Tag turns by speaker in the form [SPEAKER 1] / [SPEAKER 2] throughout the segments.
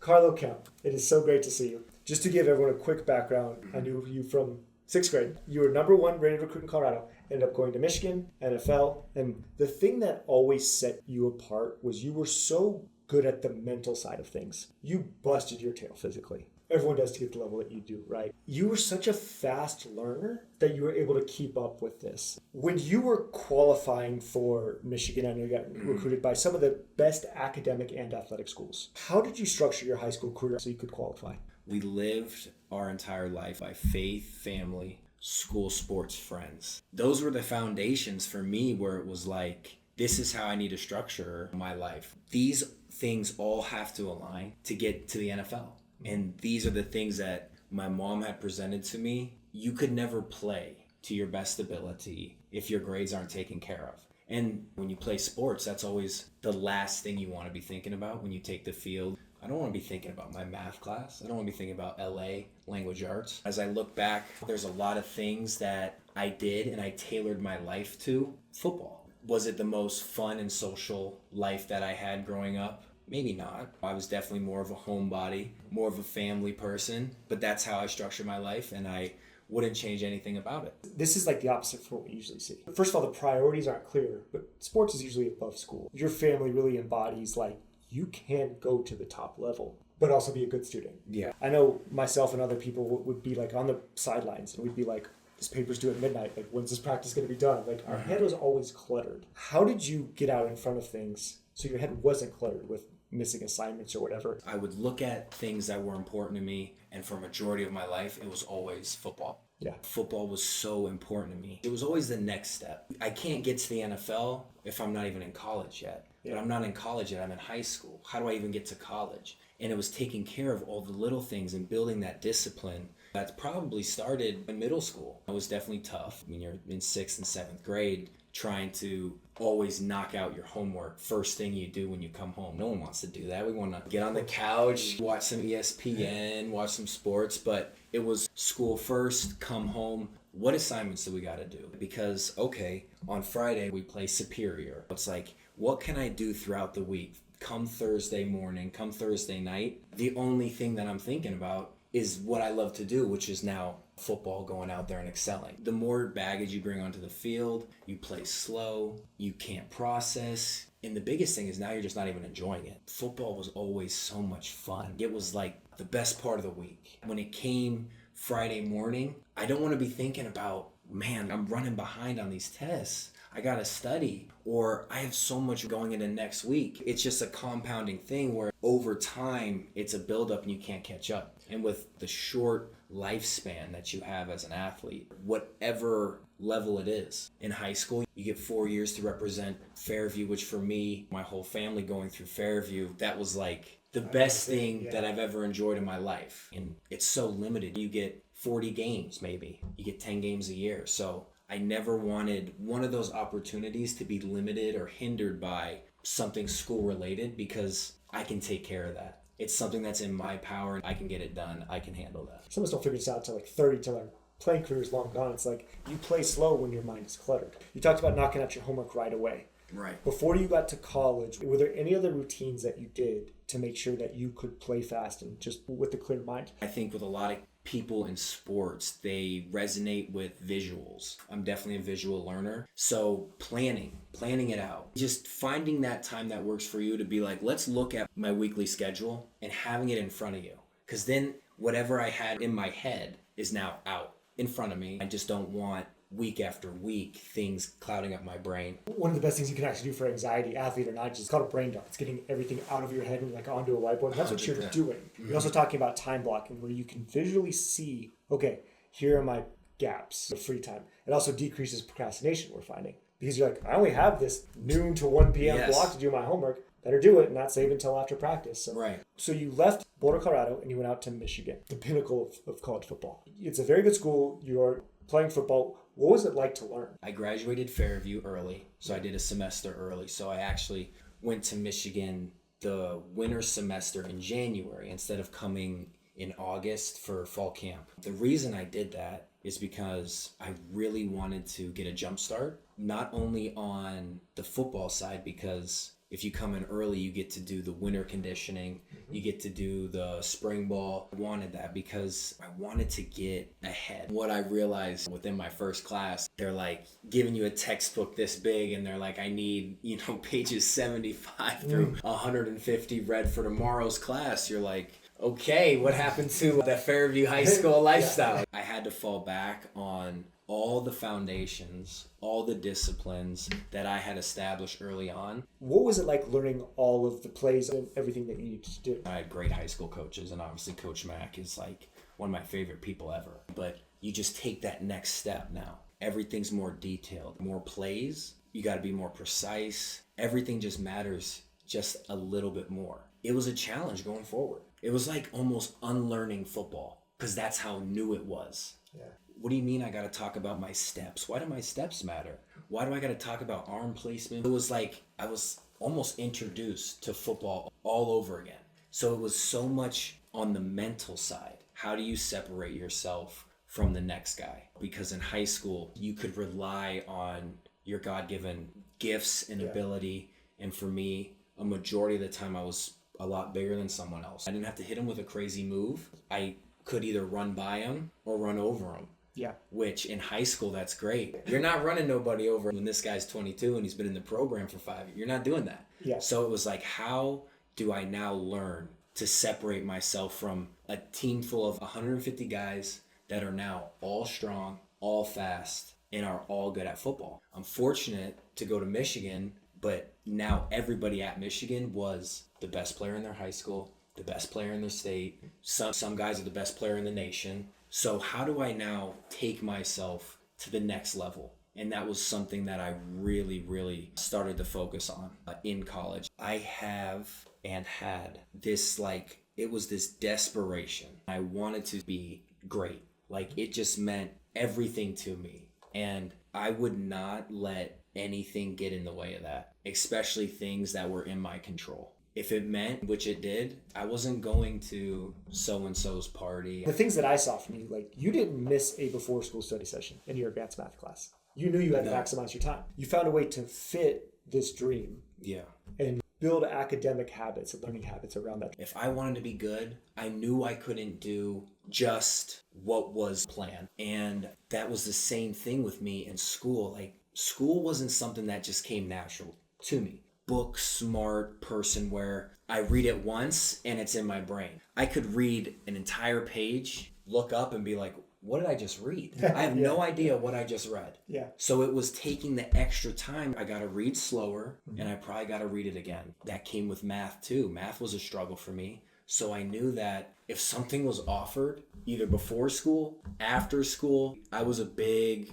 [SPEAKER 1] Carlo Kemp, it is so great to see you. Just to give everyone a quick background, I knew you from 6th grade. You were number one rated recruit in Colorado, ended up going to Michigan, NFL, and the thing that always set you apart was you were so good at the mental side of things. You busted your tail physically. Everyone does to get the level that you do, right? You were such a fast learner that you were able to keep up with this. When you were qualifying for Michigan, I know you got recruited by some of the best academic and athletic schools. How did you structure your high school career so you could qualify?
[SPEAKER 2] We lived our entire life by faith, family, school, sports, friends. Those were the foundations for me where it was like, this is how I need to structure my life. These things all have to align to get to the NFL. And these are the things that my mom had presented to me. You could never play to your best ability if your grades aren't taken care of. And when you play sports, that's always the last thing you want to be thinking about when you take the field. I don't want to be thinking about my math class. I don't want to be thinking about LA, language arts. As I look back, there's a lot of things that I did and I tailored my life to. Football. Was it the most fun and social life that I had growing up? Maybe not. I was definitely more of a homebody, more of a family person, but that's how I structure my life and I wouldn't change anything about it.
[SPEAKER 1] This is like the opposite for what we usually see. First of all, the priorities aren't clear, but sports is usually above school. Your family really embodies like, you can go to the top level, but also be a good student.
[SPEAKER 2] Yeah.
[SPEAKER 1] I know myself and other people would be like on the sidelines and we'd be like, this paper's due at midnight. Like, when's this practice going to be done? Like, our head was always cluttered. How did you get out in front of things so your head wasn't cluttered with missing assignments or whatever?
[SPEAKER 2] I would look at things that were important to me, and for a majority of my life, it was always football.
[SPEAKER 1] Yeah.
[SPEAKER 2] Football was so important to me. It was always the next step. I can't get to the NFL if I'm not even in college yet.
[SPEAKER 1] Yeah.
[SPEAKER 2] But I'm not in college yet. I'm in high school. How do I even get to college? And it was taking care of all the little things and building that discipline that probably started in middle school. It was definitely tough. I mean, you're in 6th and 7th grade trying to always knock out your homework first thing you do when you come home. No one wants to do that. We want to get on the couch, watch some ESPN, watch some sports, but it was school first, come home. What assignments do we got to do? Because, okay, on Friday we play Superior. It's like, what can I do throughout the week? Come Thursday morning, come Thursday night, the only thing that I'm thinking about is what I love to do, which is now football, going out there and excelling. The more baggage you bring onto the field, you play slow, you can't process. And the biggest thing is now you're just not even enjoying it. Football was always so much fun. It was like the best part of the week. When it came Friday morning, I don't want to be thinking about, man, I'm running behind on these tests. I gotta study, or I have so much going into next week. It's just a compounding thing where over time it's a buildup and you can't catch up. And with the short lifespan that you have as an athlete, whatever level it is, in high school you get 4 years to represent Fairview, which for me, my whole family going through Fairview, that was like the best thing that I've ever enjoyed in my life. And it's so limited. You get 40 games maybe, you get 10 games a year. So I never wanted one of those opportunities to be limited or hindered by something school related, because I can take care of that. It's something that's in my power. I can get it done. I can handle that.
[SPEAKER 1] Some of us don't figure this out until like 30, till our playing career is long gone. It's like you play slow when your mind is cluttered. You talked about knocking out your homework right away.
[SPEAKER 2] Right.
[SPEAKER 1] Before you got to college, were there any other routines that you did to make sure that you could play fast and just with a clear mind?
[SPEAKER 2] I think with a lot of people in sports, they resonate with visuals. I'm definitely a visual learner. So planning it out. Just finding that time that works for you to be like, let's look at my weekly schedule and having it in front of you. Because then whatever I had in my head is now out in front of me. I just don't want week after week things clouding up my brain.
[SPEAKER 1] One of the best things you can actually do for anxiety, athlete or not, just called a brain dump. It's getting everything out of your head and like onto a whiteboard. That's what you're doing. Mm-hmm. You're also talking about time blocking, where you can visually see, okay, here are my gaps of free time. It also decreases procrastination, we're finding. Because you're like, I only have this noon to 1 p.m. block to do my homework. Better do it and not save until after practice. So,
[SPEAKER 2] right.
[SPEAKER 1] So you left Boulder, Colorado, and you went out to Michigan, the pinnacle of college football. It's a very good school. You're playing football. What was it like to learn?
[SPEAKER 2] I graduated Fairview early, so I did a semester early. So I actually went to Michigan the winter semester in January instead of coming in August for fall camp. The reason I did that is because I really wanted to get a jump start, not only on the football side, because if you come in early, you get to do the winter conditioning, you get to do the spring ball. I wanted that because I wanted to get ahead. What I realized within my first class, they're like giving you a textbook this big and they're like, I need, pages 75 through 150 read for tomorrow's class. You're like, okay, what happened to the Fairview High School lifestyle? I had to fall back on all the foundations, all the disciplines that I had established early on.
[SPEAKER 1] What was it like learning all of the plays and everything that you needed to do?
[SPEAKER 2] I had great high school coaches, and obviously Coach Mack is like one of my favorite people ever. But you just take that next step now. Everything's more detailed, more plays. You got to be more precise. Everything just matters just a little bit more. It was a challenge going forward. It was like almost unlearning football because that's how new it was.
[SPEAKER 1] Yeah.
[SPEAKER 2] What do you mean I got to talk about my steps? Why do my steps matter? Why do I got to talk about arm placement? It was like I was almost introduced to football all over again. So it was so much on the mental side. How do you separate yourself from the next guy? Because in high school, you could rely on your God-given gifts and ability. And for me, a majority of the time, I was a lot bigger than someone else. I didn't have to hit him with a crazy move. I could either run by him or run over him.
[SPEAKER 1] Yeah.
[SPEAKER 2] Which in high school, that's great. You're not running nobody over when this guy's 22 and he's been in the program for 5 years. You're not doing that.
[SPEAKER 1] Yeah.
[SPEAKER 2] So it was like, how do I now learn to separate myself from a team full of 150 guys that are now all strong, all fast, and are all good at football? I'm fortunate to go to Michigan, but now everybody at Michigan was the best player in their high school, the best player in their state. Some guys are the best player in the nation. So how do I now take myself to the next level? And that was something that I really, really started to focus on in college. I have and had this, it was this desperation. I wanted to be great. It just meant everything to me. And I would not let anything get in the way of that, especially things that were in my control. If it meant, which it did, I wasn't going to so-and-so's party.
[SPEAKER 1] The things that I saw from you, you didn't miss a before school study session in your advanced math class. You knew you had to maximize your time. You found a way to fit this dream.
[SPEAKER 2] Yeah.
[SPEAKER 1] And build academic habits and learning habits around that.
[SPEAKER 2] If I wanted to be good, I knew I couldn't do just what was planned. And that was the same thing with me in school. School wasn't something that just came natural to me. Book smart person where I read it once and it's in my brain. I could read an entire page, look up and be like, what did I just read? I have no idea what I just read.
[SPEAKER 1] Yeah.
[SPEAKER 2] So it was taking the extra time. I got to read slower and I probably got to read it again. That came with math too. Math was a struggle for me. So I knew that if something was offered, either before school, after school, I was a big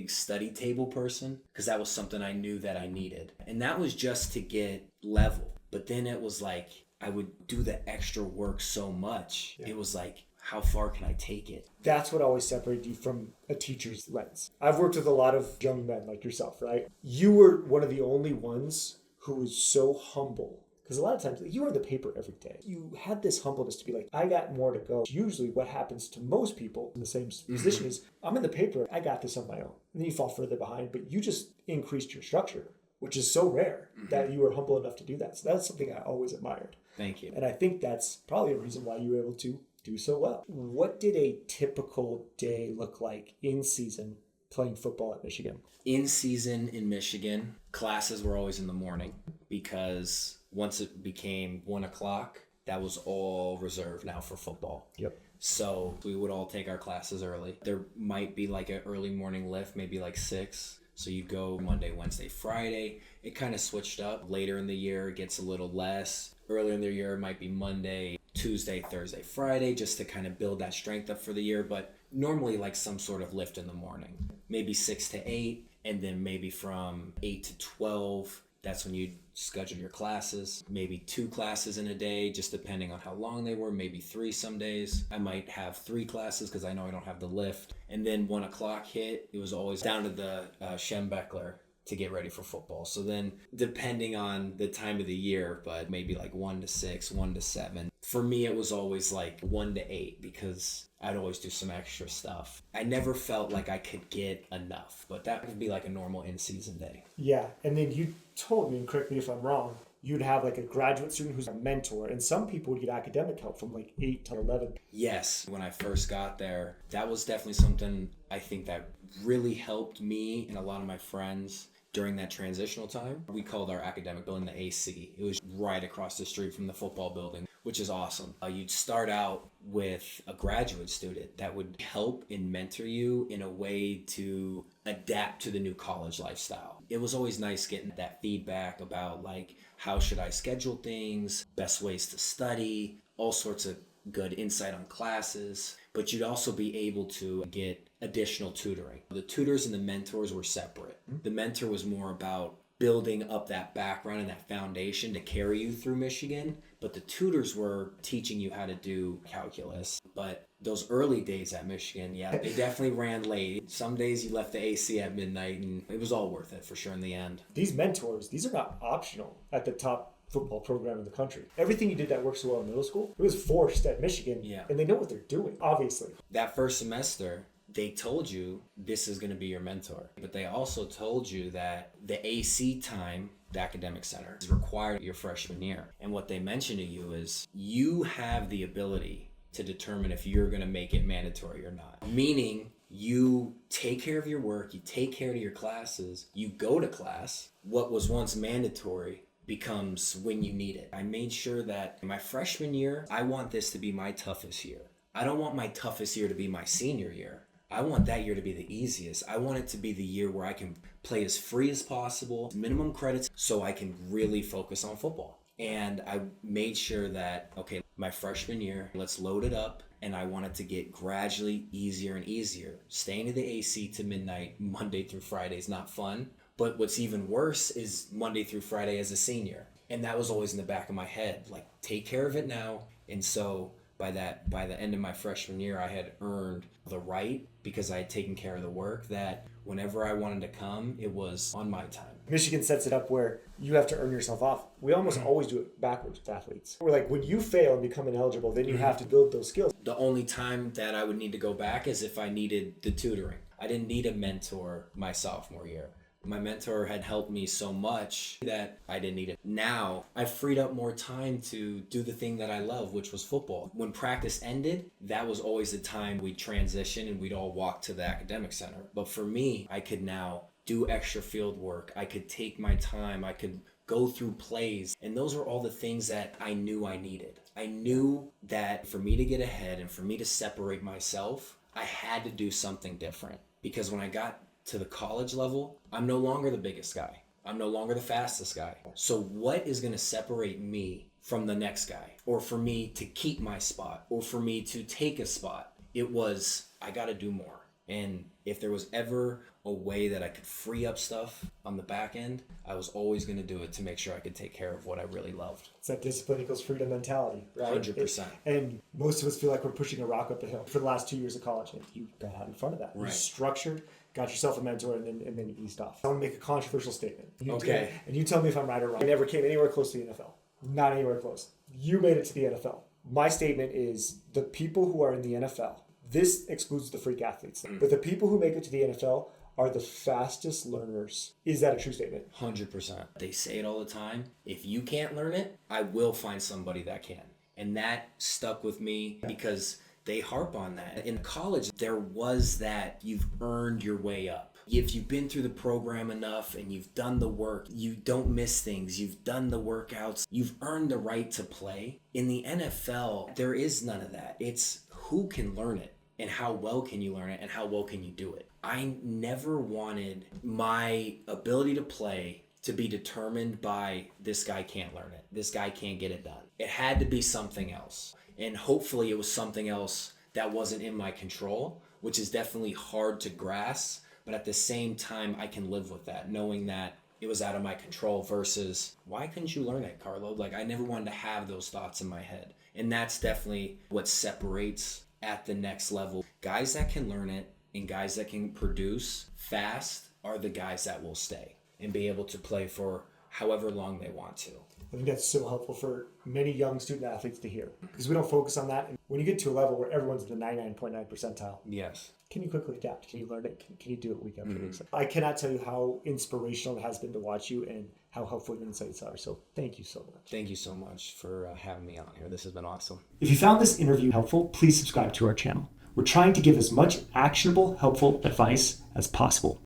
[SPEAKER 2] study table person because that was something I knew that I needed. And that was just to get level. But then it was like, I would do the extra work so much. Yeah. It was like, how far can I take it?
[SPEAKER 1] That's what always separated you from a teacher's lens. I've worked with a lot of young men like yourself, right? You were one of the only ones who was so humble. Because a lot of times, you were the paper every day. You had this humbleness to be like, I got more to go. Usually what happens to most people in the same position is, I'm in the paper, I got this on my own. And then you fall further behind, but you just increased your structure, which is so rare that you were humble enough to do that. So that's something I always admired.
[SPEAKER 2] Thank you.
[SPEAKER 1] And I think that's probably a reason why you were able to do so well. What did a typical day look like in season playing football at Michigan?
[SPEAKER 2] In season in Michigan, classes were always in the morning because once it became 1 o'clock, that was all reserved now for football.
[SPEAKER 1] Yep.
[SPEAKER 2] So we would all take our classes early. There might be an early morning lift, maybe 6. So you go Monday, Wednesday, Friday. It kind of switched up. Later in the year, it gets a little less. Earlier in the year, it might be Monday, Tuesday, Thursday, Friday, just to kind of build that strength up for the year. But normally some sort of lift in the morning, maybe 6 to 8. And then maybe from 8 to 12, that's when you schedule your classes. Maybe 2 classes in a day, just depending on how long they were. Maybe 3 some days. I might have 3 classes because I know I don't have the lift. And then 1 o'clock hit, it was always down to the Schembeckler to get ready for football. So then depending on the time of the year, but maybe like 1 to 6, 1 to 7. For me, it was always like 1 to 8 because I'd always do some extra stuff. I never felt like I could get enough, but that would be like a normal in-season day.
[SPEAKER 1] Yeah, and then you told me, and correct me if I'm wrong, you'd have like a graduate student who's a mentor, and some people would get academic help from like 8 to 11.
[SPEAKER 2] Yes, when I first got there, that was definitely something I think that really helped me and a lot of my friends during that transitional time. We called our academic building the AC. It was right across the street from the football building, which is awesome. You'd start out with a graduate student that would help and mentor you in a way to adapt to the new college lifestyle. It was always nice getting that feedback about like, how should I schedule things, best ways to study, all sorts of good insight on classes. But you'd also be able to get additional tutoring. The tutors and the mentors were separate. The mentor was more about building up that background and that foundation to carry you through Michigan, but the tutors were teaching you how to do calculus. But those early days at Michigan, yeah, they definitely ran late. Some days you left the AC at midnight, and it was all worth it for sure in the end.
[SPEAKER 1] These mentors, these are not optional at the top football program in the country. Everything you did that worked so well in middle school, it was forced at Michigan, and they know what they're doing, obviously.
[SPEAKER 2] That first semester, they told you this is going to be your mentor, but they also told you that the AC time, the academic center, is required your freshman year. And what they mentioned to you is you have the ability to determine if you're going to make it mandatory or not. Meaning you take care of your work, you take care of your classes, you go to class. What was once mandatory becomes when you need it. I made sure that in my freshman year, I want this to be my toughest year. I don't want my toughest year to be my senior year. I want that year to be the easiest. I want it to be the year where I can play as free as possible, minimum credits, so I can really focus on football. And I made sure that, okay, my freshman year, let's load it up. And I want it to get gradually easier and easier. Staying to the AC to midnight, Monday through Friday is not fun. But what's even worse is Monday through Friday as a senior. And that was always in the back of my head, like, take care of it now. And so by the end of my freshman year, I had earned the right, because I had taken care of the work, that whenever I wanted to come, it was on my time.
[SPEAKER 1] Michigan sets it up where you have to earn yourself off. We almost always do it backwards with athletes. We're like, when you fail and become ineligible, then you have to build those skills.
[SPEAKER 2] The only time that I would need to go back is if I needed the tutoring. I didn't need a mentor my sophomore year. My mentor had helped me so much that I didn't need it. Now, I've freed up more time to do the thing that I love, which was football. When practice ended, that was always the time we'd transition and we'd all walk to the academic center. But for me, I could now do extra field work. I could take my time. I could go through plays. And those are all the things that I knew I needed. I knew that for me to get ahead and for me to separate myself, I had to do something different. Because when I got to the college level, I'm no longer the biggest guy. I'm no longer the fastest guy. So what is going to separate me from the next guy? Or for me to keep my spot? Or for me to take a spot? It was, I got to do more. And if there was ever a way that I could free up stuff on the back end, I was always going to do it to make sure I could take care of what I really loved.
[SPEAKER 1] It's that discipline equals freedom mentality, right?
[SPEAKER 2] 100%.
[SPEAKER 1] And most of us feel like we're pushing a rock up a hill for the last 2 years of college. And you got out in front of that.
[SPEAKER 2] Right.
[SPEAKER 1] You structured, got yourself a mentor, and then you eased off. I want to make a controversial statement.
[SPEAKER 2] Okay.
[SPEAKER 1] And you tell me if I'm right or wrong. I never came anywhere close to the NFL. Not anywhere close. You made it to the NFL. My statement is the people who are in the NFL, this excludes the freak athletes, but the people who make it to the NFL are the fastest learners. Is that a true statement?
[SPEAKER 2] 100%. They say it all the time. If you can't learn it, I will find somebody that can. And that stuck with me because they harp on that. In college, there was that you've earned your way up. If you've been through the program enough and you've done the work, you don't miss things, you've done the workouts, you've earned the right to play. In the NFL, there is none of that. It's who can learn it and how well can you learn it and how well can you do it. I never wanted my ability to play to be determined by this guy can't learn it, this guy can't get it done. It had to be something else. And hopefully it was something else that wasn't in my control, which is definitely hard to grasp. But at the same time, I can live with that, knowing that it was out of my control versus, why couldn't you learn it, Carlo? Like, I never wanted to have those thoughts in my head. And that's definitely what separates at the next level. Guys that can learn it and guys that can produce fast are the guys that will stay. and be able to play for however long they want to.
[SPEAKER 1] I think that's so helpful for many young student athletes to hear, because we don't focus on that. And when you get to a level where everyone's in the 99.9 percentile,
[SPEAKER 2] Yes.
[SPEAKER 1] can you quickly adapt? Can you learn it? Can you do it week after week? I cannot tell you how inspirational it has been to watch you and how helpful your insights are. So thank you so much.
[SPEAKER 2] Thank you so much for having me on here. This has been awesome.
[SPEAKER 1] If you found this interview helpful, please subscribe to our channel. We're trying to give as much actionable, helpful advice as possible.